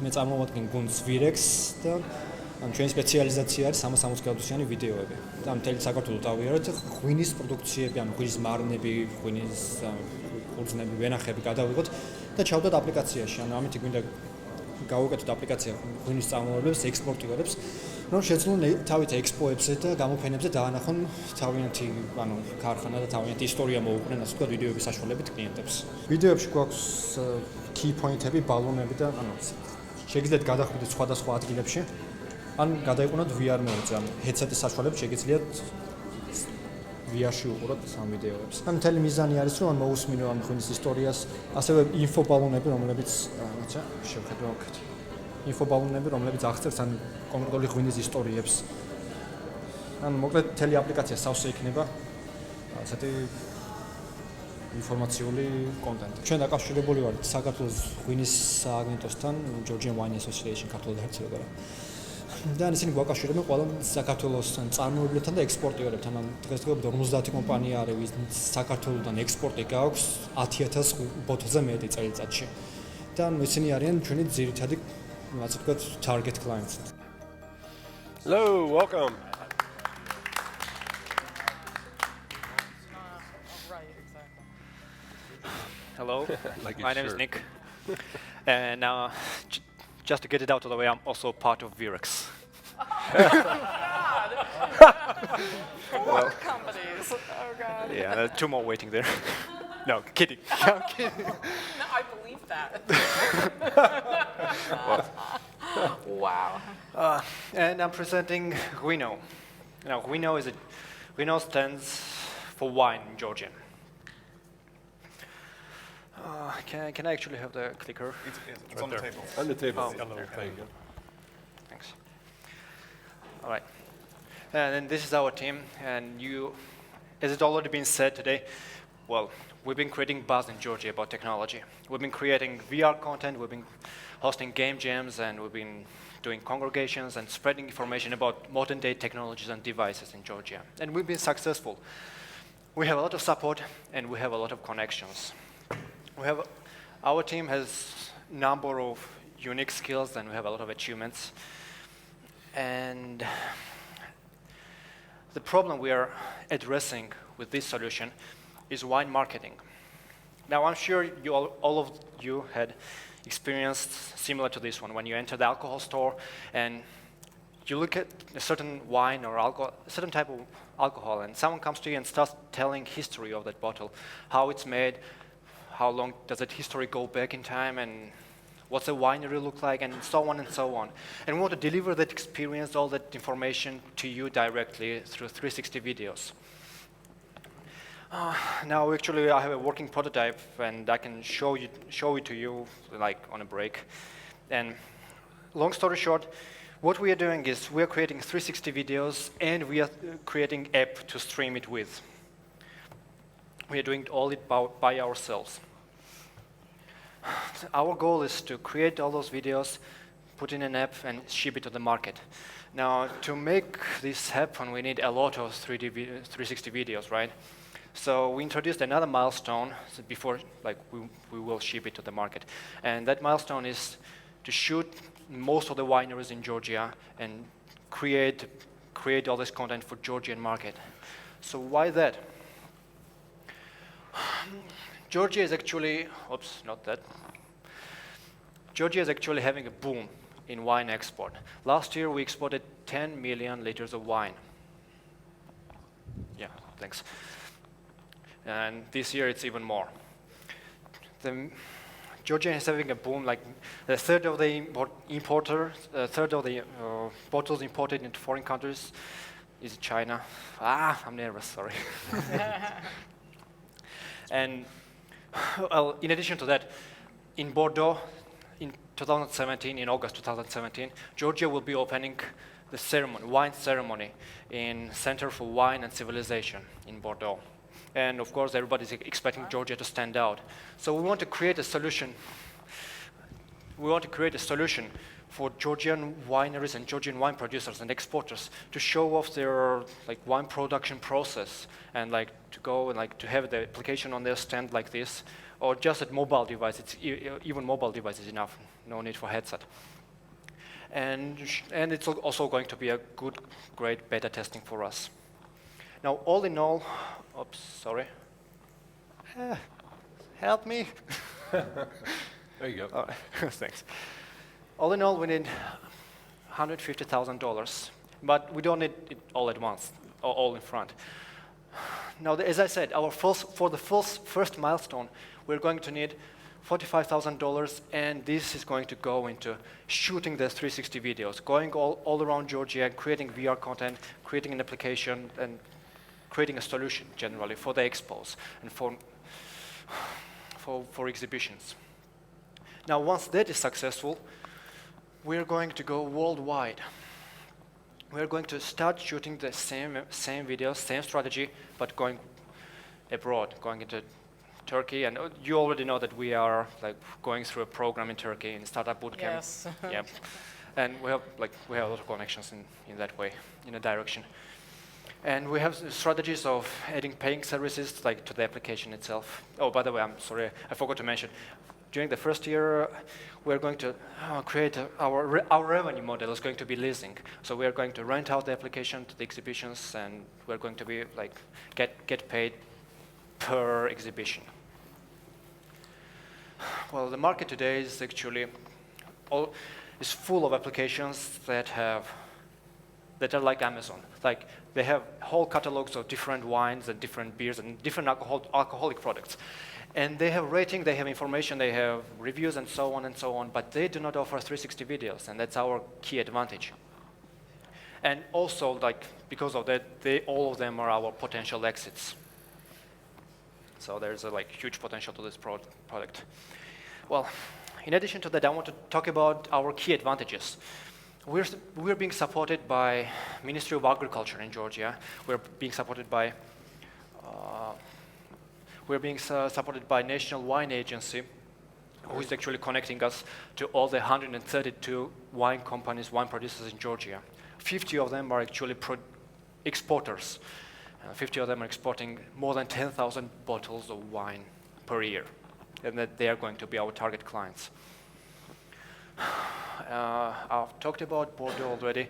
მე წარმოვადგენ გუნდს ვირექს და ჩვენი სპეციალიზაცია არის 360 გრადუსიანი ვიდეოები. და მთელი საქართველოს დავიარეთ ღვინის პროდუქციები, ღვინის მარნები, ღვინის ყურძნები, ვენახები გადავიღოთ და ჩავდოთ აპლიკაციაში. ამით გვინდა გავუკეთოთ აპლიკაცია ღვინის წარმოებებს, ექსპორტირებს, რომ შეძლონ თავით ექსპოებზე და გამოფენებზე დაანახონ თავიანთი, ქარხანა და თავიანთი ისტორია მოუყვნენ, ასე ვთქვათ, ვიდეოების საშუალებით კლიენტებს. ვიდეოებში გვაქვს key point-ები, ბალონები და შეგიძლიათ გადახვიდეთ სხვადასხვა ადგილებში. ან გადაიყვნოთ VR მოდზე, headset-ის საშუალებით შეგიძლიათ VR-ში უყუროთ ამ ვიდეოებს. მთელი მიზანი არის, რომ მოусმინო ამ ღვინის ისტორიას, ასევე ინფობალონები, რომლებიც, შევხედოთ. ინფობალონები, რომლებიც აღწერს ან კონკრეტული ღვინის ისტორიებს. მოკლედ, მთელი აპლიკაცია სავსე იქნება ასეთი ინფორმაციული კონტენტი. ჩვენ დაკავშირებული ვართ საქართველოს ღვინის სააგენტოსთან, Georgian Wine Association ქართულად არცერდა. და ისინი გვაკავშირებენ ყველა საქართველოს წარმოებლებთან და ექსპორტიორებთან. დღესდღეობით 50 კომპანია არის, ვის საქართველოსთან ექსპორტი გააქვს 10,000 ბოთლზე მეტი წელიწადში. და ისინი არიან ჩვენი ძირითადი, ასე ვთქვათ, target clients. Hello, welcome. Hello, my name is Nick, and just to get it out of the way, I'm also part of Virex. Well, companies. Oh God. Yeah, there are 2 more waiting there. No, kidding. I'm kidding. No, I believe that. Wow. And I'm presenting GHVINO. Now, GHVINO stands for wine in Georgian. Can I actually have the clicker? It's on the table. On the table. Thanks. All right. And then this is our team. And as it's already been said today, well, we've been creating buzz in Georgia about technology. We've been creating VR content. We've been hosting game jams, and we've been doing congregations and spreading information about modern-day technologies and devices in Georgia. And we've been successful. We have a lot of support, and we have a lot of connections. Our team has a number of unique skills, and we have a lot of achievements. And the problem we are addressing with this solution is wine marketing. Now, I'm sure all of you had experienced similar to this one when you enter the alcohol store and you look at a certain wine or alcohol, a certain type of alcohol, and someone comes to you and starts telling history of that bottle, how it's made, how long does that history go back in time, and what's a winery look like, and so on and so on. And we want to deliver that experience, all that information to you directly through 360 videos. Now, actually, I have a working prototype, and I can show it to you, like on a break. And long story short, what we are doing is we are creating 360 videos, and we are creating app to stream it with. We are doing all it by ourselves. Our goal is to create all those videos, put in an app, and ship it to the market. Now, to make this happen, we need a lot of 360 videos, right? So we introduced another milestone before, like, we will ship it to the market. And that milestone is to shoot most of the wineries in Georgia and create all this content for Georgian market. So why that? Georgia is actually, Georgia is actually having a boom in wine export. Last year we exported 10 million liters of wine. Yeah, thanks. And this year it's even more. Georgia is having a boom, like a third of the bottles imported into foreign countries is China. I'm nervous, sorry. And well, in addition to that, in Bordeaux, in 2017, in August 2017, Georgia will be opening the wine ceremony in Center for Wine and Civilization in Bordeaux. And of course, everybody's expecting Georgia to stand out. So we want to create a solution. We want to create a solution for Georgian wineries and Georgian wine producers and exporters to show off their wine production process and to go and to have the application on their stand like this, or just at mobile device. Even mobile device is enough. No need for headset. And it's also going to be a good, great beta testing for us. Now, all in all, oops, sorry. Help me. There you go. All right. Thanks. All in all, we need $150,000, but we don't need it all at once, or all in front. Now, as I said, for the first milestone, we're going to need $45,000, and this is going to go into shooting the 360 videos, going all around Georgia, creating VR content, creating an application, and creating a solution generally for the expos and for exhibitions. Now, once that is successful, we're going to go worldwide. We're going to start shooting the same videos, same strategy, but going abroad, going into Turkey. And you already know that we are going through a program in Turkey in Startup Bootcamp. Yes. Yeah, and we have a lot of connections in that way, in a direction. And we have strategies of adding paying services to the application itself. Oh, by the way, I'm sorry, I forgot to mention. During the first year, we're going to create our revenue model is going to be leasing. So we are going to rent out the application to the exhibitions, and we're going to be get paid per exhibition. Well, the market today is actually is full of applications that are like Amazon. They have whole catalogs of different wines and different beers and different alcoholic products. And they have rating, they have information, they have reviews and so on, but they do not offer 360 videos, and that's our key advantage. And also, because of that, all of them are our potential exits. So there's a huge potential to this product. Well, in addition to that, I want to talk about our key advantages. We're being supported by Ministry of Agriculture in Georgia. We're being supported by National Wine Agency, who is actually connecting us to all the 132 wine companies, wine producers in Georgia. 50 of them are actually exporters. 50 of them are exporting more than 10,000 bottles of wine per year, and that they are going to be our target clients. I've talked about Bordeaux already.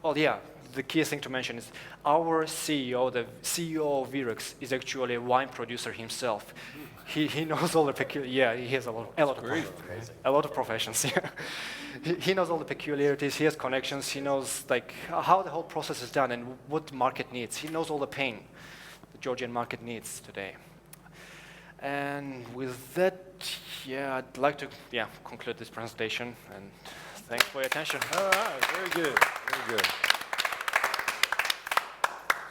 Well, yeah, the key thing to mention is our CEO, the CEO of Virex, is actually a wine producer himself. He knows all the he has a lot of professions. He knows all the peculiarities. He has connections. He knows how the whole process is done and what the market needs. He knows all the pain the Georgian market needs today. And with that, I'd like to conclude this presentation. And thanks for your attention. All right, very good, very good.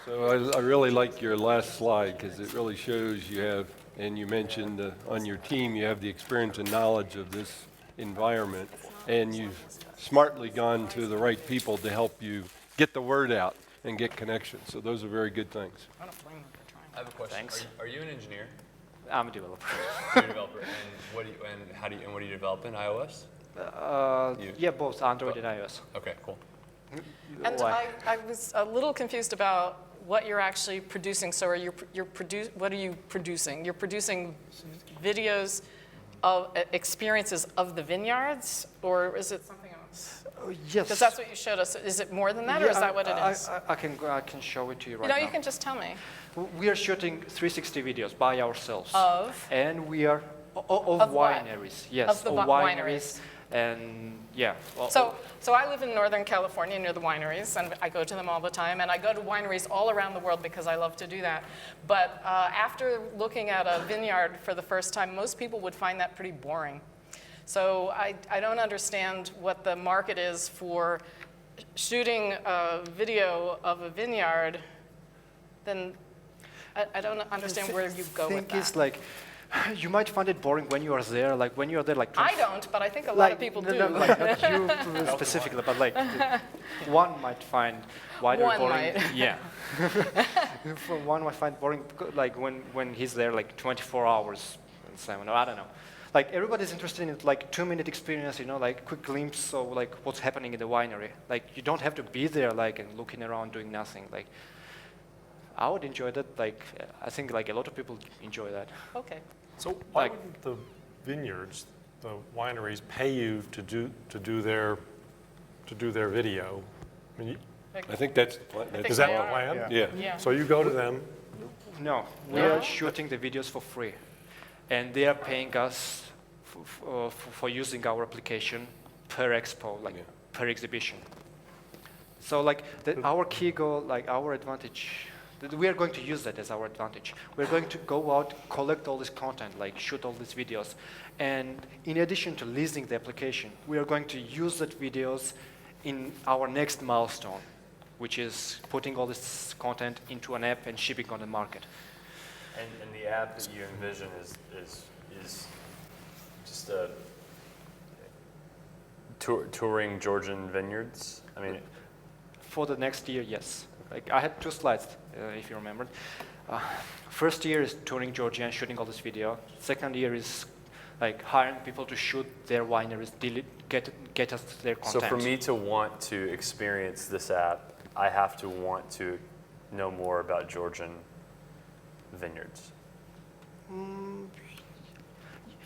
So I really like your last slide because it really shows you have, and you mentioned on your team you have the experience and knowledge of this environment, and you've smartly gone to the right people to help you get the word out and get connections. So those are very good things. I don't blame them for trying. I have a question. Thanks. Are you an engineer? I'm a developer. You're a developer, and what do you develop in iOS? Yeah, both Android and iOS. Okay, cool. And Why? I was a little confused about what you're actually producing. So what are you producing? You're producing videos of experiences of the vineyards, or is it something else? Yes. Because that's what you showed us. Is it more than that, or is that what it is? I can show it to you right now. You can just tell me. We are shooting 360 videos by ourselves. Of? And we are Of what? wineries. Yes, Of the wineries. And So I live in Northern California near the wineries, and I go to them all the time, and I go to wineries all around the world because I love to do that. But after looking at a vineyard for the first time, most people would find that pretty boring. So I don't understand what the market is for shooting a video of a vineyard. Then I don't understand where you go with that. It's you might find it boring when you are there, when you are there, I don't, but I think a lot of people do. Not you specifically, but one might find wider One boring. might. Yeah. One might find boring, when he's there 24 hours. And so, I don't know. like everybody's interested in like 2-minute experience, you know, like quick glimpse of like what's happening in the winery. Like you don't have to be there like and looking around doing nothing. Like I would enjoy that. Like I think like a lot of people enjoy that. Okay. So why Like- wouldn't the vineyards, the wineries, pay you to do their video? I mean, I think that's the plan. think is that they the are. plan? Yeah. Yeah. So you go to them. No, we No? are shooting the videos for free, and they are paying us for using our application per expo, like Yeah. per exhibition. So like our key goal, like our advantage, we are going to use that as our advantage. We're going to go out, collect all this content, like shoot all these videos, and in addition to leasing the application, we are going to use that videos in our next milestone, which is putting all this content into an app and shipping on the market. And the app that you envision is just a touring Georgian vineyards. I mean, For the next year, yes. Like I had 2 slides, if you remember. First year is touring Georgia and shooting all this video. Second year is like hiring people to shoot their wineries, get us their so content. for me to want to experience this app, I have to want to know more about Georgian vineyards.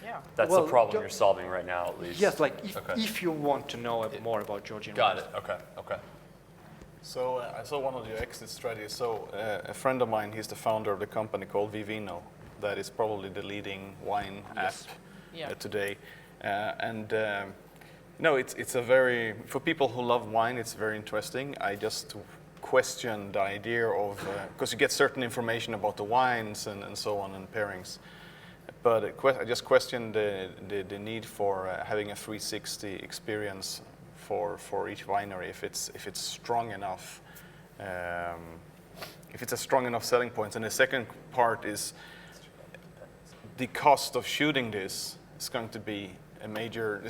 Yeah. That's Well, the problem Jo- you're solving right now, at least. Yes, like Okay. if you want to know more about Georgian Got wines. it. Okay. Okay. So I saw one of your exit strategies. So a friend of mine, he's the founder of the company called GHVINO, that is probably the leading wine Yes. app Yeah. today. No, it's a very, for people who love wine, it's very interesting. I just question the idea of, because you get certain information about the wines and so on and pairings. But I just question the need for having a 360 experience for each winery, if it's strong enough, if it's a strong enough selling point. And the second part is the cost of shooting this is going to be a major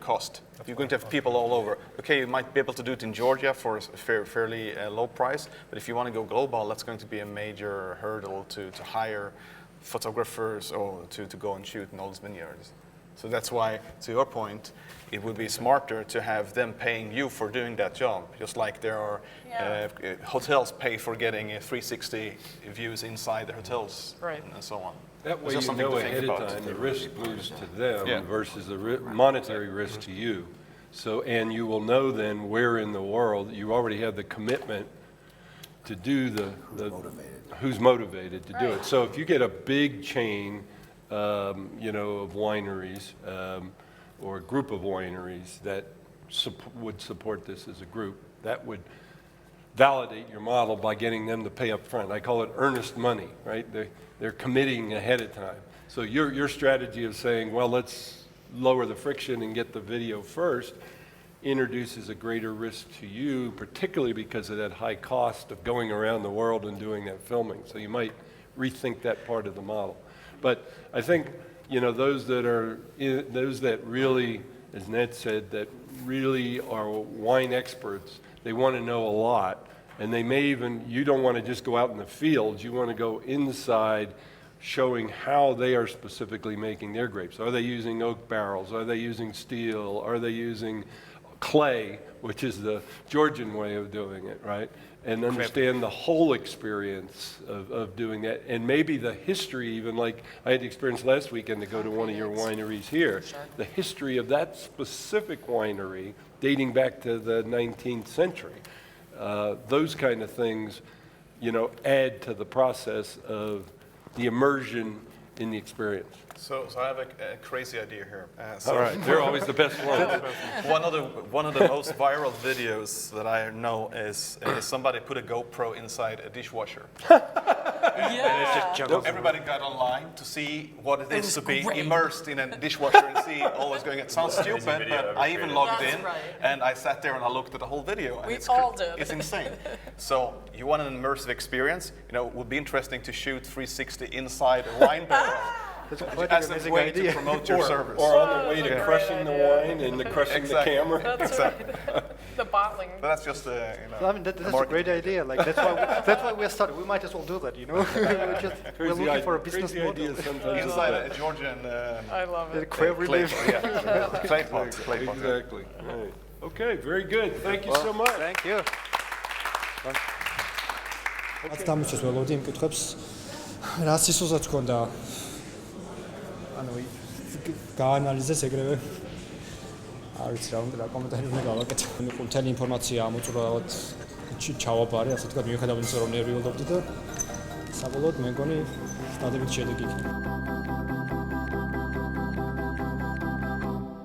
cost. You're going to have people all over. Okay, you might be able to do it in Georgia for a fairly low price, but if you want to go global, that's going to be a major hurdle to hire photographers or to go and shoot in all these vineyards. So that's why, to your point, it would be smarter to have them paying you for doing that job, just like there are hotels pay for getting 360 views inside the hotels, Right. and so on. That way It's just you something know to think ahead of about. time, the risk moves to them Yeah. versus the monetary risk to you. So, and you will know then where in the world, you already have the commitment to do who's motivated to do it. Right. So if you get a big chain, of wineries, or a group of wineries that would support this as a group, that would validate your model by getting them to pay up front. I call it earnest money, right? They're committing ahead of time. So your strategy of saying, well, let's lower the friction and get the video first introduces a greater risk to you, particularly because of that high cost of going around the world and doing that filming. So you might rethink that part of the model. But I think, those that really, as Ned said, that really are wine experts, they want to know a lot. And they may even, you don't want to just go out in the fields, you want to go inside showing how they are specifically making their grapes. Are they using oak barrels? Are they using steel? Are they using clay, which is the Georgian way of doing it, right? And understand the whole experience of doing that. And maybe the history, even like I had the experience last weekend to go to one of your wineries here, the history of that specific winery dating back to the 19th century. Those kind of things, add to the process of the immersion in the experience. So I have a crazy idea here. All right, they're always the best ones. One of the most viral videos that I know is somebody put a GoPro inside a dishwasher. Yeah. Everybody got online to see what it is was to be great. immersed in a dishwasher and see all what's going on. It sounds stupid, video but ever I even created. logged That's in right. and I sat there and I looked at the whole video. And We it's all did. It's insane. So you want an immersive experience? It would be interesting to shoot 360 inside a wine barrel. That's quite As an a amazing way idea. to promote your service. Or on the way to crushing the wine and the crushing Exactly. the camera. That's Exactly. right. the bottling. But that's just I mean, that's a great idea. Like that's why we started. We might as well do that, you know. we're looking for a business model. Ideas sometimes. inside a Georgian I love it. Clay relief. clay pot. Exactly. Right. Okay, very good. Thank you so much. Thank you. რაც დამიჩეს ველოდი იმ კითხვებს რა სისულსაც ჰქონდა ანუ გაანალიზეს ეგრევე არ ვიცი რა კომენტარი უნდა გავაკეთე მთელი ინფორმაცია ამოწურავად ჩავაბარე ასე თქვა მიუხედავად იმისა რომ ნერვიულობდი და საბოლოოდ მე მგონი სტადებით შედეგი იქნება